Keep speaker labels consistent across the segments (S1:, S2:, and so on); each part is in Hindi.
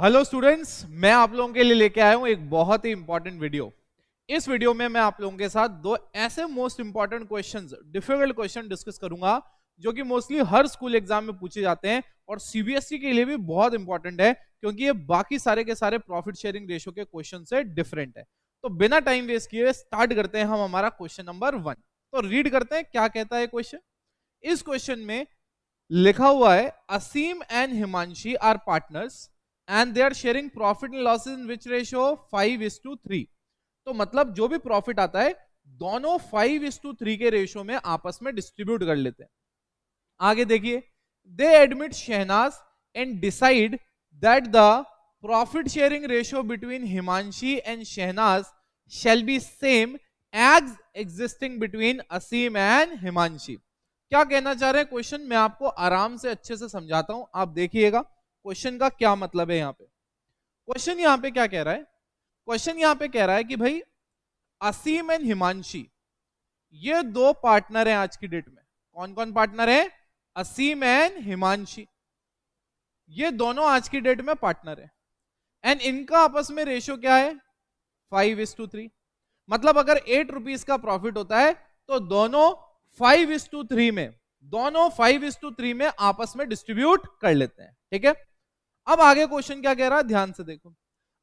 S1: हेलो स्टूडेंट्स, मैं आप लोगों के लिए लेके आया हूं एक बहुत ही इंपॉर्टेंट वीडियो। इस वीडियो में मैं आप लोगों के साथ दो ऐसे most important questions, difficult question discuss करूंगा जो कि मोस्टली हर स्कूल एग्जाम में पूछे जाते हैं और सीबीएसई के लिए भी बहुत इंपॉर्टेंट है क्योंकि ये बाकी सारे के सारे प्रॉफिट शेयरिंग रेशियो के क्वेश्चन से डिफरेंट है। तो बिना टाइम वेस्ट किए स्टार्ट करते हैं हम हमारा क्वेश्चन नंबर 1। तो रीड करते हैं क्या कहता है क्वेश्चन। इस क्वेश्चन में लिखा हुआ है Aseem and Himanshi are partners and they are sharing profit and losses in which ratio 5:3। तो मतलब जो भी प्रॉफिट आता है दोनों 5:3 के रेशियो में आपस में डिस्ट्रीब्यूट कर लेते हैं। आगे देखिए, they admit Shehnaaz and decide that the profit sharing ratio between Himanshi and Shehnaaz shall be same as existing between Asim and Himanshi. क्या कहना चाह रहे हैं क्वेश्चन, मैं आपको आराम से अच्छे से समझाता हूं, आप देखिएगा क्वेश्चन का क्या मतलब है। यहां पे क्वेश्चन यहां पे क्या कह रहा है, क्वेश्चन यहां पे कह रहा है कि भाई असीम एंड हिमांशी ये दो पार्टनर हैं आज की डेट में। कौन कौन पार्टनर है? असीम एंड हिमांशी, ये दोनों आज की डेट में पार्टनर है एंड इनका आपस में रेशियो क्या है? 5:3। मतलब अगर 8 रुपीज का प्रॉफिट होता है तो दोनों 5:3 में, दोनों 5:3 में आपस में डिस्ट्रीब्यूट कर लेते हैं। ठीक है, अब आगे क्वेश्चन क्या कह रहा है, ध्यान से देखो।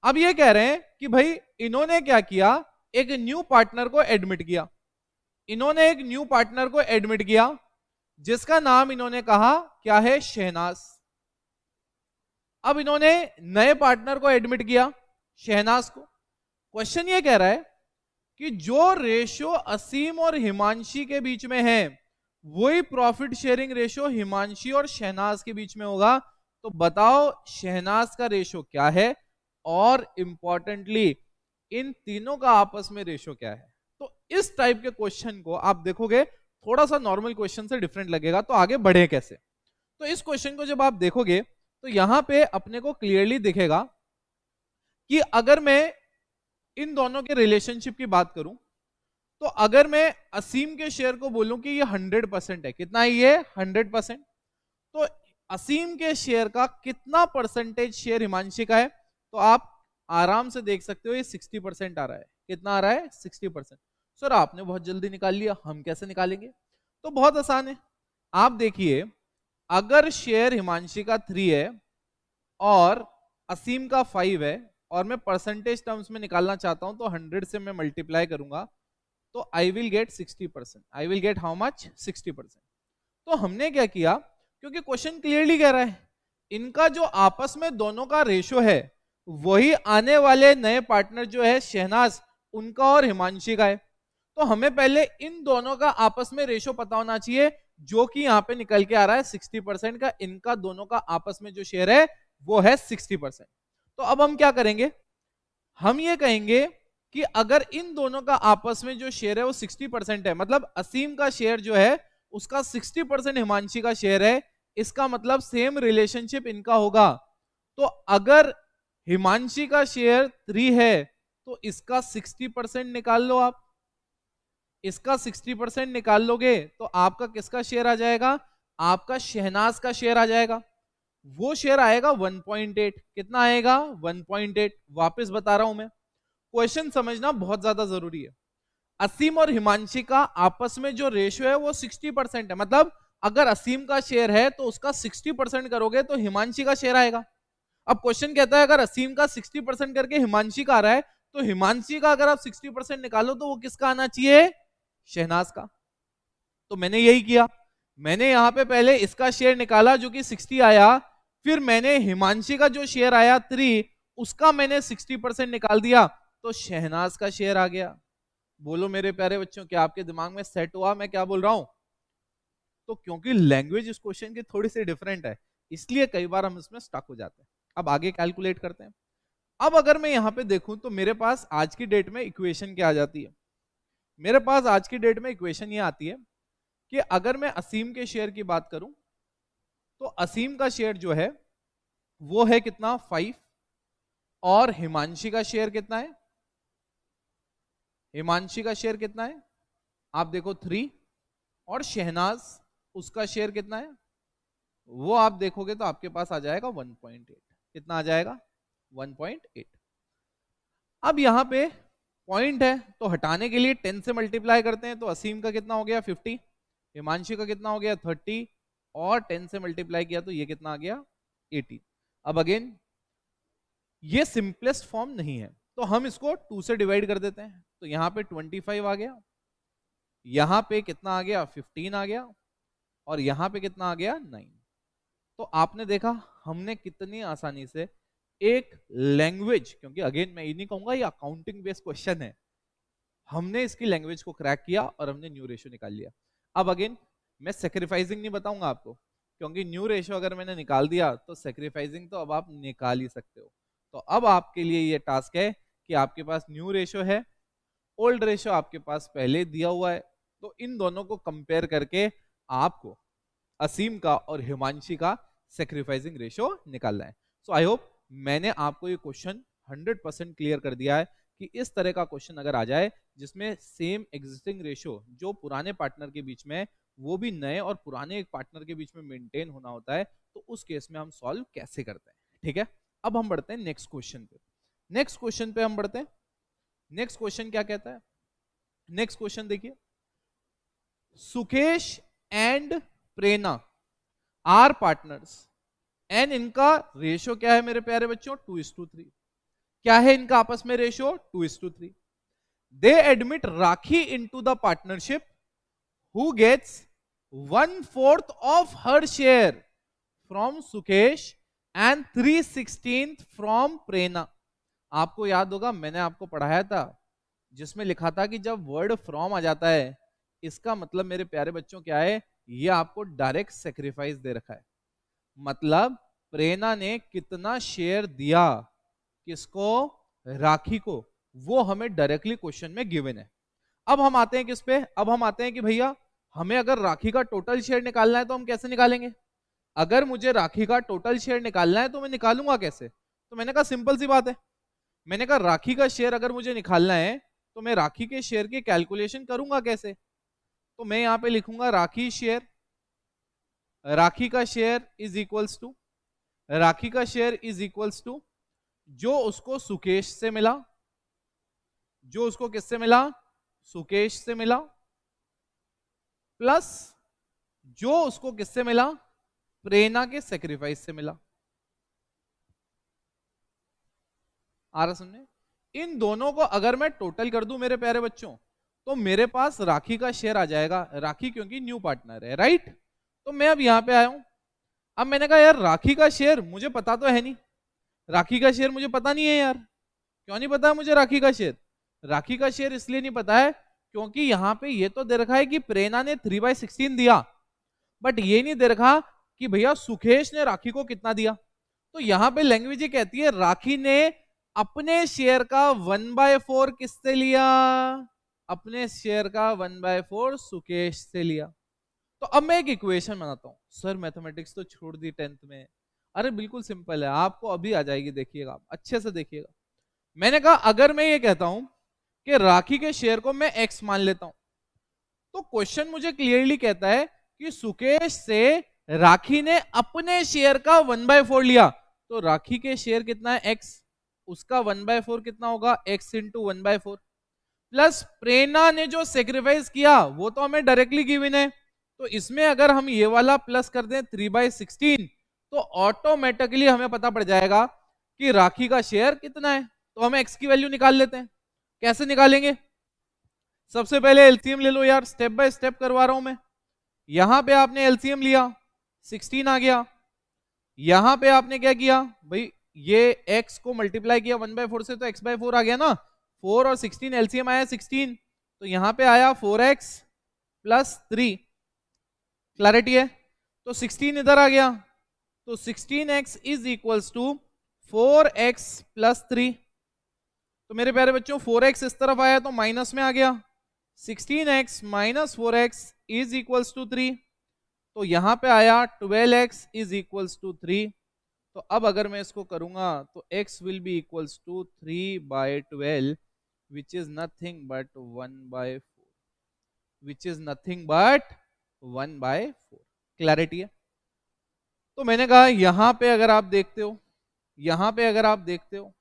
S1: अब ये कह रहे हैं कि भाई इन्होंने क्या किया, एक न्यू पार्टनर को एडमिट किया। इन्होंने एक न्यू पार्टनर को एडमिट किया जिसका नाम इन्होंने कहा क्या है? शहनाज। अब इन्होंने नए पार्टनर को एडमिट किया, शहनाज को। क्वेश्चन ये कह रहा है कि जो रेशियो असीम और हिमांशी के बीच में है वही प्रॉफिट शेयरिंग रेशियो हिमांशी और शहनाज के बीच में होगा। तो बताओ शहनाज का रेशियो क्या है और इंपॉर्टेंटली इन तीनों का आपस में रेशियो क्या है। तो इस टाइप के क्वेश्चन को आप देखोगे थोड़ा सा नॉर्मल क्वेश्चन से डिफरेंट लगेगा, तो आगे बढ़े कैसे। तो इस क्वेश्चन को जब आप देखोगे तो यहां पे अपने को क्लियरली दिखेगा कि अगर मैं इन दोनों के रिलेशनशिप की बात करूं तो अगर मैं असीम के शेयर को बोलूं कि ये 100% है, कितना है ये? 100%। तो असीम के शेयर का कितना परसेंटेज शेयर हिमांशी का है? तो आप आराम से देख सकते हो ये 60% आ रहा है। कितना आ रहा है? 60%। सर आपने बहुत जल्दी निकाल लिया, हम कैसे निकालेंगे? तो बहुत आसान है। आप देखिए, अगर शेयर हिमांशी का 3 है और असीम का 5 है और मैं परसेंटेज टर्म्स में निकालना चाहता हूं तो 100 से मैं मल्टीप्लाई करूंगा तो I will get 60%। I will get how much? 60%। तो हमने क्या किया, क्योंकि क्वेश्चन क्लियरली कह रहा है इनका जो आपस में दोनों का रेशो है वही आने वाले नए पार्टनर जो है शहनाज उनका और हिमांशी का है। तो हमें पहले इन दोनों का आपस में रेशो पता होना चाहिए जो कि यहां पे निकल के आ रहा है 60% का। इनका दोनों का आपस में जो शेयर है वो है 60%। तो अब हम क्या करेंगे, हम ये कहेंगे कि अगर इन दोनों का आपस में जो शेयर है वो 60% है, मतलब असीम का शेयर जो है उसका 60% हिमांशी का शेयर है, इसका मतलब सेम रिलेशनशिप इनका होगा। तो अगर हिमांशी का शेयर 3 है तो इसका 60% निकाल लो आप। इसका 60% निकाल लोगे तो आपका किसका शेयर आ जाएगा? आपका शहनाज का शेयर आ जाएगा। वो शेयर आएगा 1.8। कितना आएगा? 1.8। वापस बता रहा हूं मैं, क्वेश्चन समझना बहुत ज्यादा जरूरी है। असीम और हिमांशी का आपस में जो रेशियो है वो 60% है, मतलब अगर असीम का शेयर है तो उसका 60% करोगे तो हिमांशी का शेयर आएगा। अब क्वेश्चन कहता है अगर असीम का 60% करके हिमांशी का आ रहा है तो हिमांशी का अगर आप 60% निकालो तो वो किसका आना चाहिए? शहनाज का। तो मैंने यही किया, मैंने यहां पे पहले इसका शेयर निकाला जो कि 60 आया, फिर मैंने हिमांशी का जो शेयर आया 3 उसका मैंने 60% निकाल दिया तो शहनाज का शेयर आ गया। बोलो मेरे प्यारे बच्चों, क्या आपके दिमाग में सेट हुआ मैं क्या बोल रहा हूं? तो क्योंकि लैंग्वेज इस क्वेश्चन की थोड़ी सी डिफरेंट है इसलिए कई बार हम इसमें स्टक हो जाते हैं। अब आगे कैलकुलेट करते हैं। अब अगर मैं यहां पे देखूं तो मेरे पास आज की डेट में इक्वेशन क्या आ जाती है? मेरे पास आज की डेट में इक्वेशन ये आती है कि अगर मैं असीम के शेयर की बात करूं तो असीम का शेयर जो है वो है कितना? 5। और हिमांशी का शेयर कितना है? हिमांशी का शेयर कितना है? आप देखो 3। और शहनाज उसका शेयर कितना है? वो आप देखोगे तो आपके पास आ जाएगा 1.8। कितना आ जाएगा? 1.8। अब यहां पे पॉइंट है तो हटाने के लिए 10 से मल्टीप्लाई करते हैं, तो असीम का कितना हो गया 50, हिमांशी का कितना हो गया 30, और 10 से मल्टीप्लाई किया तो ये कितना आ गया 80। अब अगेन ये सिंपलेस्ट फॉर्म नहीं है, तो हम इसको 2 से डिवाइड कर देते हैं, तो यहां पे 25 आ गया, यहां पे कितना आ गया 15 आ गया, और यहां पे कितना आ गया 9। तो आपने देखा हमने कितनी आसानी से एक लैंग्वेज, क्योंकि अगेन मैं ये नहीं कहूंगा ये अकाउंटिंग बेस्ड क्वेश्चन है, हमने इसकी लैंग्वेज को क्रैक किया और हमने न्यू रेशियो निकाल लिया। अब अगेन मैं सेक्रीफाइसिंग नहीं बताऊंगा आपको, क्योंकि न्यू रेशियो अगर मैंने निकाल दिया तो सेक्रीफाइसिंग तो अब आप निकाल ही सकते हो। तो अब आपके लिए ये टास्क है कि आपके पास न्यू रेशियो है, ओल्ड रेशियो आपके पास पहले दिया हुआ है, तो इन दोनों को कंपेयर करके आपको असीम का और हिमांशी का सेक्रीफाइसिंग रेशियो निकालना है। सो आई होप मैंने आपको ये क्वेश्चन 100% क्लियर कर दिया है कि इस तरह का क्वेश्चन अगर आ जाए जिसमें सेम एग्जिस्टिंग रेशियो जो पुराने पार्टनर के बीच में वो भी नए और पुराने एक पार्टनर के बीच में मेंटेन होना होता है, तो उस केस में हम सॉल्व कैसे करते हैं। ठीक है, अब हम बढ़ते हैं नेक्स्ट क्वेश्चन पे। नेक्स्ट क्वेश्चन पे हम बढ़ते हैं। नेक्स्ट क्वेश्चन क्या कहता है, नेक्स्ट क्वेश्चन देखिए, Sukesh and Prerna are partners and इनका रेशियो क्या है मेरे प्यारे बच्चों 2:3। क्या है इनका आपस में ratio 2:3। They admit Rakhi into the partnership who gets 1/4 of her share from Sukesh and 3/16 from Prerna. आपको याद होगा मैंने आपको पढ़ाया था जिसमें लिखा था कि जब वर्ड फ्रॉम आ जाता है इसका मतलब मेरे प्यारे बच्चों क्या है, ये आपको डायरेक्ट सेक्रीफाइस दे रखा है। मतलब प्रेरणा ने कितना शेयर दिया किसको, राखी को, वो हमें डायरेक्टली क्वेश्चन में गिवन है। अब हम आते हैं किस पे, अब हम आते हैं कि भैया हमें अगर राखी का टोटल शेयर निकालना है तो हम कैसे निकालेंगे। अगर मुझे राखी का टोटल शेयर निकालना है तो मैं निकालूंगा कैसे। तो मैंने कहा सिंपल सी बात है, मैंने कहा राखी का शेयर अगर मुझे निकालना है तो मैं राखी के शेयर की कैलकुलेशन करूंगा कैसे। तो मैं यहां पे लिखूंगा राखी शेयर, राखी का शेयर इज इक्वल्स टू, राखी का शेयर इज इक्वल्स टू जो उसको सुकेश से मिला, जो उसको किससे मिला, सुकेश से मिला, प्लस जो उसको किससे मिला, प्रेरणा के सेक्रीफाइस से मिला। आ रहा सुनने, इन दोनों को अगर मैं टोटल कर दूं मेरे प्यारे बच्चों तो मेरे पास राखी का शेयर आ जाएगा, राखी क्योंकि न्यू पार्टनर है राइट। तो मैं अब यहां पे आया हूं, अब मैंने कहा यार राखी का शेयर मुझे पता तो है नहीं, राखी का शेयर मुझे पता नहीं है यार। क्यों नहीं पता मुझे राखी का शेयर, राखी का शेयर इसलिए नहीं पता है क्योंकि यहां पे ये तो दे रखा है कि प्रेरणा ने 3/16 दिया, बट ये नहीं दे रखा कि भैया सुकेश ने राखी को कितना दिया। तो यहां पे लैंग्वेज ये कहती है राखी ने अपने शेयर का 1/4 किससे लिया, अपने शेयर का 1/4 सुकेश से लिया। तो अब मैं एक इक्वेशन बनाता हूं। सर मैथमेटिक्स तो छोड़ दी 10th में, अरे बिल्कुल सिंपल है, आपको अभी आ जाएगी, देखिएगा अच्छे से देखिएगा। मैंने कहा अगर मैं ये कहता हूं कि राखी के शेयर को मैं x मान लेता हूं, तो क्वेश्चन मुझे क्लियरली कहता है कि सुकेश से राखी ने अपने शेयर का 1/4 लिया, तो राखी के शेयर कितना है x, उसका 1/4 कितना होगा x इंटू 1/4, प्लस प्रेरणा ने जो सेक्रीफाइस किया वो तो हमें डायरेक्टली गिवन है, तो इसमें अगर हम ये वाला प्लस कर दें 3/16 तो ऑटोमेटिकली हमें पता पड़ जाएगा कि राखी का शेयर कितना है। तो हम x की वैल्यू निकाल लेते हैं। कैसे निकालेंगे, सबसे पहले एलसीएम ले लो यार, स्टेप बाय स्टेप करवा रहा हूं मैं। यहां पे आपने एलसीएम लिया 16 आ गया, यहां पे आपने क्या किया भाई ये x को मल्टीप्लाई किया 1/4 से तो x/4 आ गया ना, 4 और 16 एलसीएम आया 16, तो यहां पे आया 4x प्लस 3, क्लैरिटी है। तो 16 इधर आ गया, तो 16x is equals to 4x plus 3। तो मेरे प्यारे बच्चों 4x इस तरफ आया तो माइनस में आ गया, 16x minus 4x is equals to 3, तो यहां पे आया 12x इज इक्वल्स टू 3। तो अब अगर मैं इसको करूंगा तो x will be equals to 3/12 which is nothing but 1/4, which is nothing but 1/4, clarity है। तो मैंने कहा यहां पे अगर आप देखते हो यहां पे अगर आप देखते हो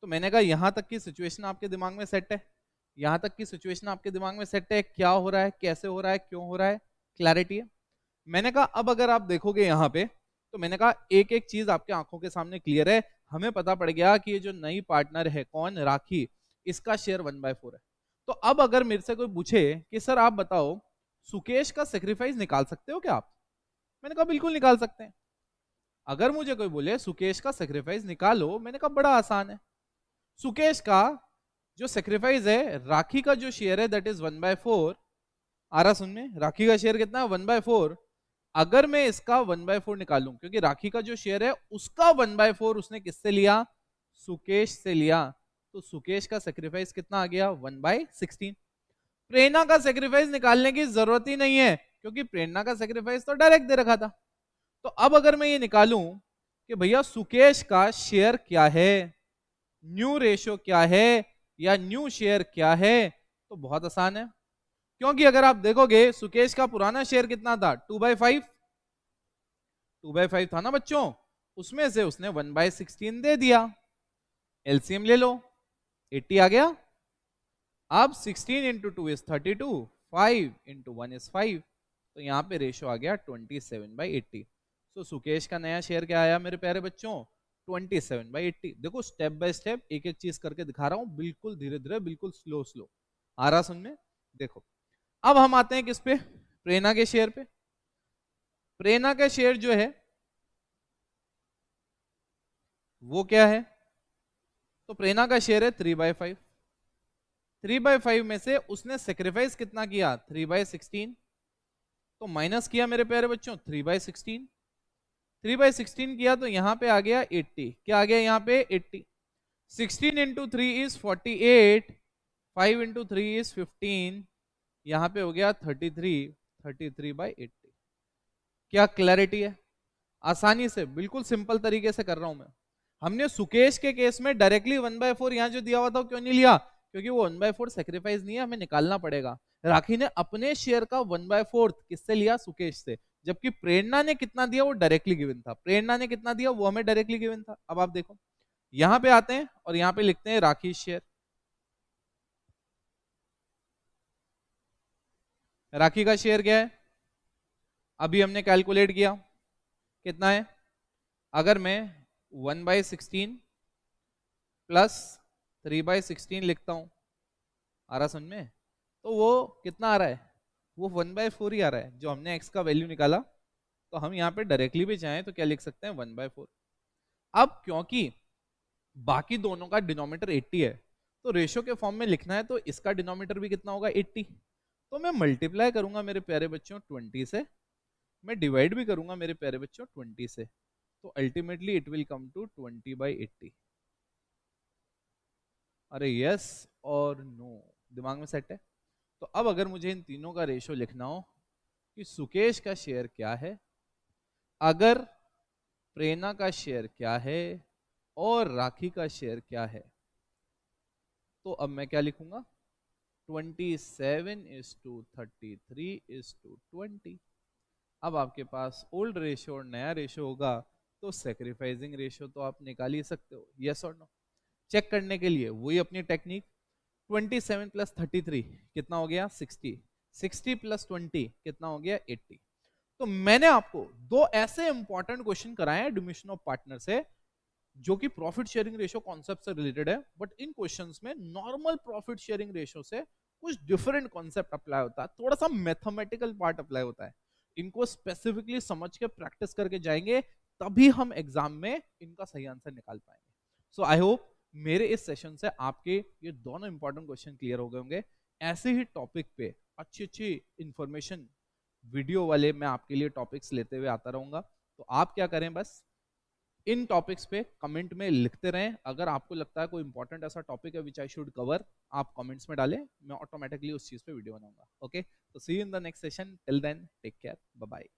S1: तो मैंने कहा यहां तक की सिचुएशन आपके दिमाग में सेट है, यहां तक की सिचुएशन आपके दिमाग में सेट है, क्या हो रहा है, कैसे हो रहा है, क्यों हो रहा है, क्लैरिटी है। मैंने कहा अब अगर आप देखोगे यहाँ पे, तो मैंने कहा एक एक चीज आपके आंखों के सामने क्लियर है। हमें पता पड़ गया कि ये जो नई पार्टनर है कौन, राखी, इसका शेयर 1/4 है। तो अब अगर मेरे से कोई पूछे कि सर आप बताओ सुकेश का सेक्रीफाइस निकाल सकते हो क्या आप, मैंने कहा बिल्कुल निकाल सकते हैं। अगर मुझे कोई बोले सुकेश का सेक्रीफाइस निकालो, मैंने कहा बड़ा आसान है। सुकेश का जो सेक्रीफाइस है, राखी का जो शेयर है दैट इज 1/4। आ रहा सुन में, राखी का शेयर कितना है 1/4। अगर मैं इसका 1/4 निकालूं, क्योंकि राखी का जो शेयर है उसका 1/4 उसने किससे लिया, सुकेश से लिया, तो सुकेश का सेक्रीफाइस कितना आ गया 1/16। प्रेरणा का सेक्रीफाइस निकालने की जरूरत ही नहीं है, क्योंकि प्रेरणा का सेक्रीफाइस तो डायरेक्ट दे रखा था। तो अब अगर मैं ये निकालूं कि भैया सुकेश का शेयर क्या है, न्यू रेशो क्या है, या न्यू शेयर क्या है, तो बहुत आसान है। क्योंकि अगर आप देखोगे सुकेश का पुराना शेयर कितना था 2/5, 2/5 था ना बच्चों, उसमें से उसने 1/16 दे दिया। एलसीएम ले लो, 80 आ गया। अब 16 इंटू 2 इज 32, 5 इंटू 1 इज 5, तो यहाँ पे रेशो आ गया 27/80। तो सुकेश का नया शेयर क्या आया मेरे प्यारे बच्चों, 27/80। देखो स्टेप बाय स्टेप एक एक चीज करके दिखा रहा हूं, बिल्कुल धीरे धीरे, बिल्कुल स्लो स्लो। आ रहा सुन में, देखो अब हम आते हैं किस पे, प्रेरणा के शेयर पे। प्रेरणा का शेयर जो है वो क्या है, तो प्रेरणा का शेयर है 3/5। 3/5 में से उसने सेक्रीफाइस कितना किया 3/16, तो माइनस किया मेरे प्यारे बच्चों 3/16। 3/16 किया तो यहां पे आ गया 80, क्या आ गया यहाँ पे 80। 16 इंटू 3 इज 48, 5 इंटू 3 इज 15, यहाँ पे हो गया 33, 33/80। क्या क्लैरिटी है, आसानी से बिल्कुल सिंपल तरीके से कर रहा हूं मैं। हमने सुकेश के केस में डायरेक्टली 1/4 यहां जो दिया हुआ था क्यों नहीं लिया, क्योंकि वो 1/4 सेक्रीफाइस नहीं है, हमें निकालना पड़ेगा। राखी ने अपने शेयर का 1/4 किससे लिया, सुकेश से, जबकि प्रेरणा ने कितना दिया वो डायरेक्टली गिवन था, प्रेरणा ने कितना दिया वो हमें डायरेक्टली गिवन था। अब आप देखो यहां पे आते हैं और यहां पे लिखते हैं राखी शेयर। राखी का शेयर क्या है, अभी हमने कैलकुलेट किया कितना है। अगर मैं 1/16 प्लस 3/16 लिखता हूं, आ रहा समझ में, तो वो कितना आ रहा है, वो 1/4 ही आ रहा है, जो हमने x का वैल्यू निकाला। तो हम यहाँ पे डायरेक्टली भी चाहें तो क्या लिख सकते हैं 1/4। अब क्योंकि बाकी दोनों का डिनोमिनेटर 80 है, तो रेशो के फॉर्म में लिखना है तो इसका डिनोमिनेटर भी कितना होगा 80। तो मैं मल्टीप्लाई करूंगा मेरे प्यारे बच्चों 20 से, मैं डिवाइड भी करूंगा मेरे प्यारे बच्चों 20 से, तो ultimately it will come to 20/80। अरे यस और नो, दिमाग में सेट है। तो अब अगर मुझे इन तीनों का रेशो लिखना हो कि सुकेश का शेयर क्या है, अगर प्रेरणा का शेयर क्या है, और राखी का शेयर क्या है, तो अब मैं क्या लिखूंगा 27:33:20। अब आपके पास ओल्ड रेशो और नया रेशो होगा, तो सेक्रीफाइसिंग रेशो तो आप निकाल ही सकते हो, यस और नो। चेक करने के लिए वही अपनी टेक्निक, 27 प्लस 33 कितना हो गया 60, 60 प्लस 20 कितना हो गया 80। तो मैंने आपको दो ऐसे इंपॉर्टेंट क्वेश्चन कराए हैं डिमिशन ऑफ पार्टनर से, जो कि प्रॉफिट शेयरिंग रेशियो कॉन्सेप्ट से रिलेटेड है, बट इन क्वेश्चंस में नॉर्मल प्रॉफिट शेयरिंग रेशियो से कुछ डिफरेंट कॉन्सेप्ट अप्लाई होता है, थोड़ा सा मैथमेटिकल पार्ट अप्लाई होता है। इनको स्पेसिफिकली समझ के प्रैक्टिस करके जाएंगे, तभी हम एग्जाम में इनका सही आंसर निकाल पाएंगे। सो आई होप मेरे इस सेशन से आपके ये दोनों इंपॉर्टेंट क्वेश्चन क्लियर हो गए होंगे। ऐसे ही टॉपिक पे अच्छी अच्छी इंफॉर्मेशन वीडियो वाले मैं आपके लिए टॉपिक्स लेते हुए आता रहूंगा। तो आप क्या करें, बस इन टॉपिक्स पे कमेंट में लिखते रहें। अगर आपको लगता है कोई इंपॉर्टेंट ऐसा टॉपिक है विच आई शुड कवर, आप कमेंट्स में डालें, मैं ऑटोमेटिकली उस चीज पे वीडियो बनाऊंगा। ओके, तो see you in the next session, till then take care, bye bye.